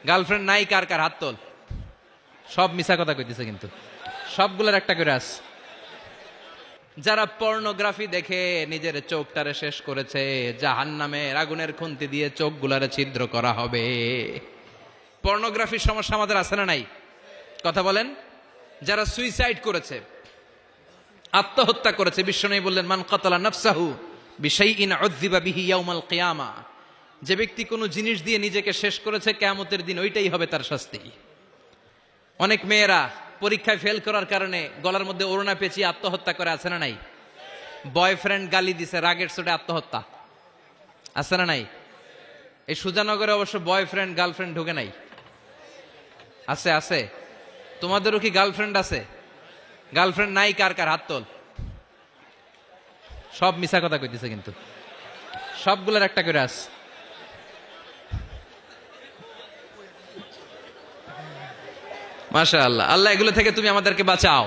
Girlfriend নাই কার কার হাত তোল। সব মিছা কথা কইতেছে, কিন্তু সবগুলোর একটা করে আস। যারা পর্নোগ্রাফি দেখে নিজের চোখটারে শেষ করেছে, জাহান্নামের আগুনের খুন্তি দিয়ে চোখগুলারে ছিদ্র করা হবে। পর্নোগ্রাফির সমস্যা আমাদের আছে না নাই? কথা বলেন। যারা সুইসাইড করেছে, আত্মহত্যা করেছে, বিশ্বনবী বললেন মান কাতালা নাফসাহু বিশাইইন উযযিবা বিহি ইয়াউমাল কিয়ামা, যে ব্যক্তি কোনো জিনিস দিয়ে নিজেকে শেষ করেছে, কিয়ামতের দিন ওইটাই হবে তার শাস্তি। অনেক মেয়েরা পরীক্ষায় ফেল করার কারণে গলার মধ্যে ওড়না পেঁচিয়ে আত্মহত্যা করে, আছে না নাই? বয়ফ্রেন্ড গালি দিছে, রাগের চোটে আত্মহত্যা, আছে না নাই? এই সুজানগরে অবশ্য বয়ফ্রেন্ড গার্লফ্রেন্ড ঢুকে নাই, আছে আছে। তোমাদেরও কি গার্লফ্রেন্ড আছে? গার্লফ্রেন্ড নাই কার কার হাত তোল। সব মিছা কথা কইতেছে, কিন্তু সবগুলোর একটা করে আস। মাশাআল্লাহ, আল্লাহ এগুলো থেকে তুমি আমাদেরকে বাঁচাও।